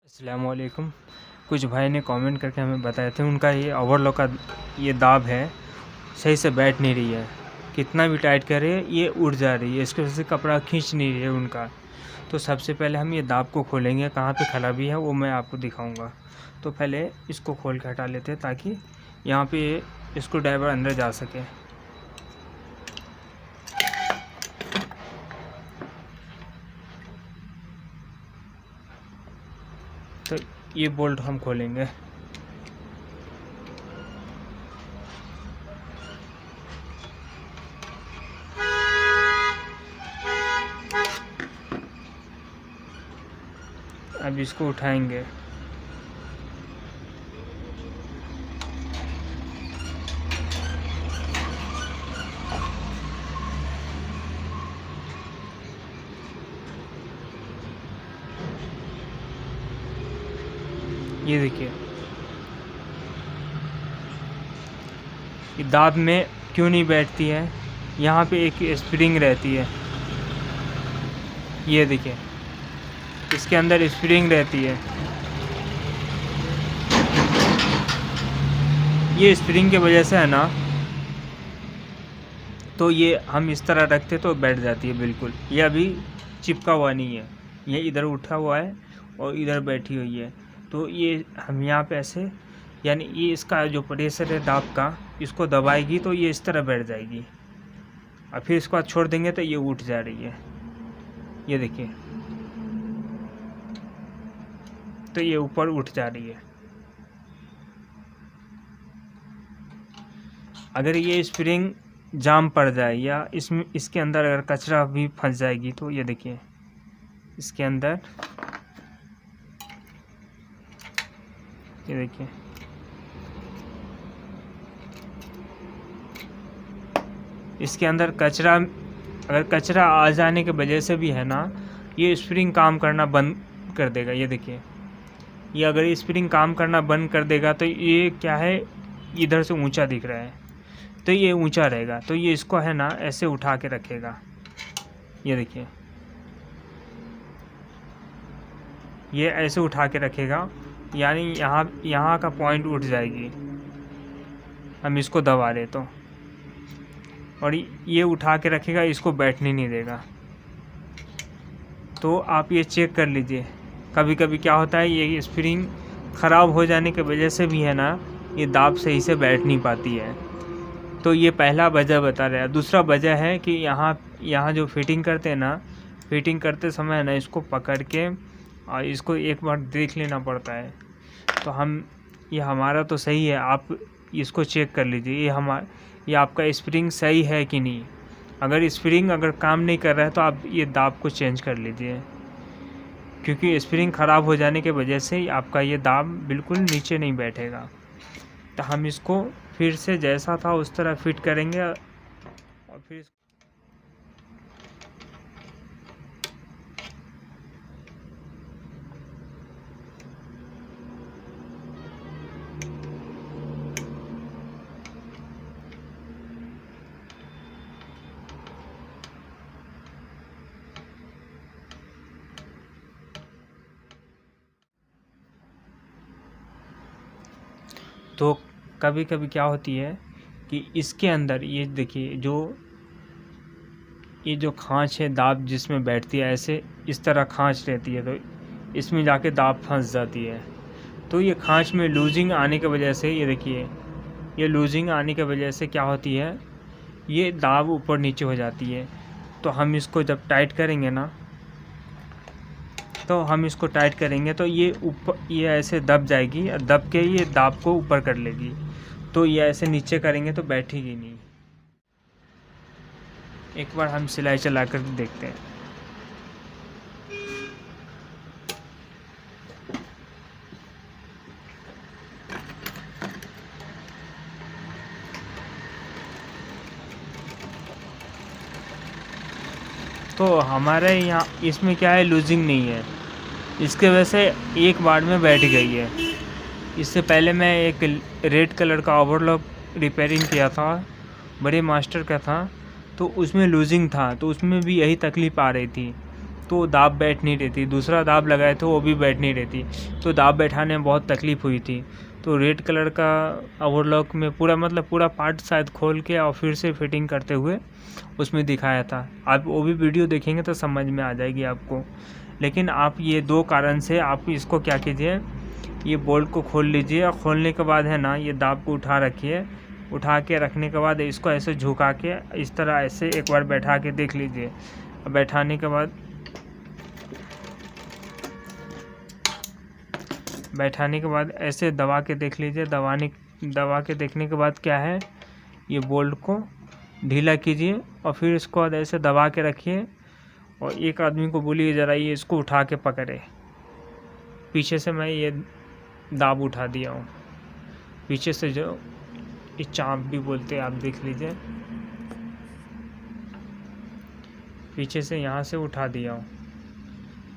अस्सलामुअलैकुम। कुछ भाई ने कमेंट करके हमें बताए थे उनका ये ओवरलॉक का ये दाब है, सही से बैठ नहीं रही है। कितना भी टाइट करे ये उड़ जा रही है, इसकी वजह से कपड़ा खींच नहीं रही है उनका। तो सबसे पहले हम ये दाब को खोलेंगे, कहाँ पे खराबी है वो मैं आपको दिखाऊंगा। तो पहले इसको खोल के हटा लेते हैं ताकि यहाँ पे स्क्रू ड्राइवर अंदर जा सके। तो ये बोल्ट हम खोलेंगे। अब इसको उठाएंगे। ये देखिए, ये दाब में क्यों नहीं बैठती है। यहाँ पे एक स्प्रिंग रहती है, ये देखिए इसके अंदर स्प्रिंग रहती है। ये स्प्रिंग के वजह से है ना, तो ये हम इस तरह रखते तो बैठ जाती है बिल्कुल। ये अभी चिपका हुआ नहीं है, ये इधर उठा हुआ है और इधर बैठी हुई है। तो ये हम यहाँ पे ऐसे, यानी ये इसका जो प्रेशर है दाब का, इसको दबाएगी तो ये इस तरह बैठ जाएगी। और फिर इसके बाद छोड़ देंगे तो ये उठ जा रही है, ये देखिए। तो ये ऊपर उठ जा रही है। अगर ये स्प्रिंग जाम पड़ जाए या इसके अंदर अगर कचरा भी फंस जाएगी तो ये देखिए इसके अंदर, ये देखिए इसके अंदर कचरा, अगर कचरा आ जाने के वजह से भी है ना, ये स्प्रिंग काम करना बंद कर देगा। ये देखिए, ये अगर ये स्प्रिंग काम करना बंद कर देगा तो ये क्या है, इधर से ऊंचा दिख रहा है तो ये ऊंचा रहेगा। तो ये इसको है ना ऐसे उठा के रखेगा। ये देखिए, ये ऐसे उठा के रखेगा, यानी यहाँ का पॉइंट उठ जाएगी हम इसको दबा दे तो। और ये उठा के रखेगा, इसको बैठने नहीं देगा। तो आप ये चेक कर लीजिए। कभी कभी क्या होता है, ये स्प्रिंग ख़राब हो जाने की वजह से भी है ना, ये दाब सही से बैठ नहीं पाती है। तो ये पहला वजह बता रहा है। दूसरा वजह है कि यहाँ जो फिटिंग करते हैं ना, फिटिंग करते समय ना इसको पकड़ के और इसको एक बार देख लेना पड़ता है। तो ये हमारा तो सही है, आप इसको चेक कर लीजिए ये आपका स्प्रिंग सही है कि नहीं। अगर स्प्रिंग काम नहीं कर रहा है तो आप ये दाब को चेंज कर लीजिए, क्योंकि स्प्रिंग ख़राब हो जाने के वजह से आपका ये दाब बिल्कुल नीचे नहीं बैठेगा। तो हम इसको फिर से जैसा था उस तरह फिट करेंगे और फिर तो कभी कभी क्या होती है कि इसके अंदर ये देखिए, ये जो खांच है दाब जिसमें बैठती है, ऐसे इस तरह खांच रहती है, तो इसमें जाके दाब फंस जाती है। तो ये खांच में लूजिंग आने की वजह से, ये देखिए ये लूजिंग आने की वजह से क्या होती है, ये दाब ऊपर नीचे हो जाती है। तो हम इसको जब टाइट करेंगे ना, तो हम इसको टाइट करेंगे तो ये ऊपर, ये ऐसे दब जाएगी और दब के ये दाब को ऊपर कर लेगी। तो ये ऐसे नीचे करेंगे तो बैठेगी नहीं। एक बार हम सिलाई चला कर देखते हैं। तो हमारे यहाँ इसमें क्या है, लूजिंग नहीं है, इसके वजह से एक बार में बैठ गई है। इससे पहले मैं एक रेड कलर का ओवरलॉक रिपेयरिंग किया था, बड़े मास्टर का था, तो उसमें लूजिंग था, तो उसमें भी यही तकलीफ़ आ रही थी। तो दाब बैठ नहीं रही थी। दूसरा दाब लगाए थे वो भी बैठ नहीं रही थी, तो दाब बैठाने में बहुत तकलीफ़ हुई थी। तो रेड कलर का ओवरलॉक में पूरा मतलब पूरा पार्ट शायद खोल के और फिर से फिटिंग करते हुए उसमें दिखाया था। आप वो भी वीडियो देखेंगे तो समझ में आ जाएगी आपको। लेकिन आप ये 2 कारण से आप इसको क्या कीजिए, ये बोल्ट को खोल लीजिए और खोलने के बाद है ना, ये दाब को उठा रखिए। उठा के रखने के बाद इसको ऐसे झुका के इस तरह ऐसे एक बार बैठा के देख लीजिए। बैठाने के बाद ऐसे दबा के देख लीजिए। दबा के देखने के बाद क्या है, ये बोल्ट को ढीला कीजिए और फिर इसको बाद ऐसे दबा के रखिए और एक आदमी को बोलिए ज़रा ये इसको उठा के पकड़े। पीछे से मैं ये दाब उठा दिया हूँ, पीछे से जो ये चाप भी बोलते हैं, आप देख लीजिए। पीछे से यहाँ से उठा दिया हूँ,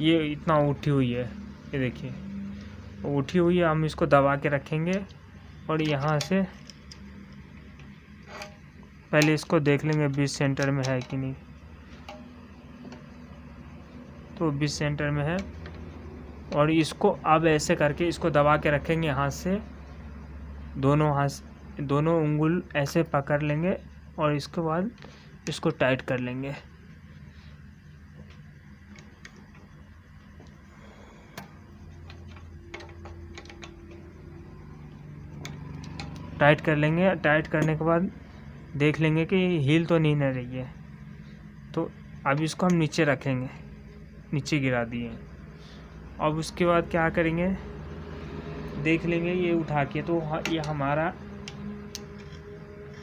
ये इतना उठी हुई है, ये देखिए उठी हुई है। हम इसको दबा के रखेंगे और यहाँ से पहले इसको देख लेंगे 20 सेंटर में है कि नहीं। तो 20 सेंटर में है और इसको अब ऐसे करके इसको दबा के रखेंगे हाथ से। दोनों उंगल ऐसे पकड़ लेंगे और इसके बाद इसको टाइट कर लेंगे। टाइट करने के बाद देख लेंगे कि हील तो नहीं न रही है। तो अब इसको हम नीचे रखेंगे, नीचे गिरा दिए। अब उसके बाद क्या करेंगे, देख लेंगे ये उठा के, तो ये हमारा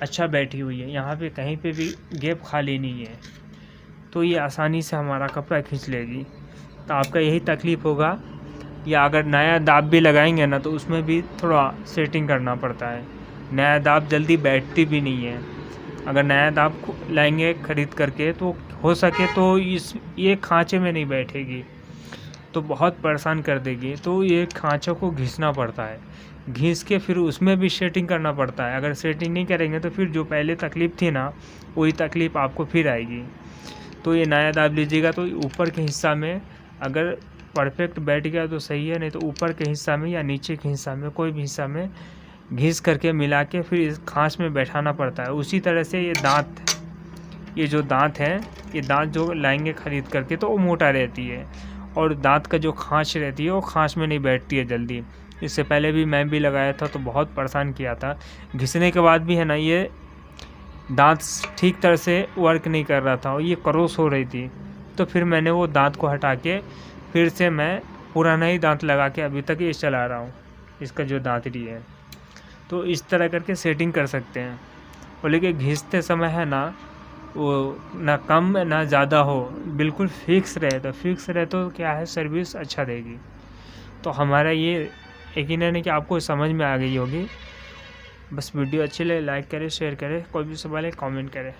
अच्छा बैठी हुई है, यहाँ पे कहीं पे भी गैप खाली नहीं है, तो ये आसानी से हमारा कपड़ा खींच लेगी। तो आपका यही तकलीफ़ होगा, या अगर नया दाब भी लगाएंगे ना तो उसमें भी थोड़ा सेटिंग करना पड़ता है। नया दाब जल्दी बैठती भी नहीं है। अगर नया दाब लाएंगे खरीद करके तो हो सके तो ये खांचे में नहीं बैठेगी, तो बहुत परेशान कर देगी। तो ये खांचों को घिसना पड़ता है, घिस के फिर उसमें भी सेटिंग करना पड़ता है। अगर सेटिंग नहीं करेंगे तो फिर जो पहले तकलीफ़ थी ना, वही तकलीफ़ आपको फिर आएगी। तो ये नया दाब लीजिएगा तो ऊपर के हिस्सा में अगर परफेक्ट बैठ गया तो सही है, नहीं तो ऊपर के हिस्सा में या नीचे के हिस्सा में कोई भी हिस्सा में घिस करके मिला के फिर इस खांच में बैठाना पड़ता है। उसी तरह से ये जो दांत है, ये दांत जो लाएंगे खरीद करके तो वो मोटा रहती है, और दांत का जो खांच रहती है वो खांच में नहीं बैठती है जल्दी। इससे पहले भी मैं भी लगाया था तो बहुत परेशान किया था। घिसने के बाद भी है ना, ये दांत ठीक तरह से वर्क नहीं कर रहा था और ये क्रॉस हो रही थी। तो फिर मैंने वो दांत को हटा के फिर से मैं पुराना ही दांत लगा के अभी तक ये चला रहा हूँ, इसका जो दांतरी है। तो इस तरह करके सेटिंग कर सकते हैं। और लेकिन घिसते समय है ना, वो ना कम ना ज़्यादा हो, बिल्कुल फिक्स रहे तो क्या है, सर्विस अच्छा देगी। तो हमारा ये यकीन है कि आपको समझ में आ गई होगी। बस वीडियो अच्छी लगे लाइक करें, शेयर करें, कोई भी सवाल है कमेंट करें।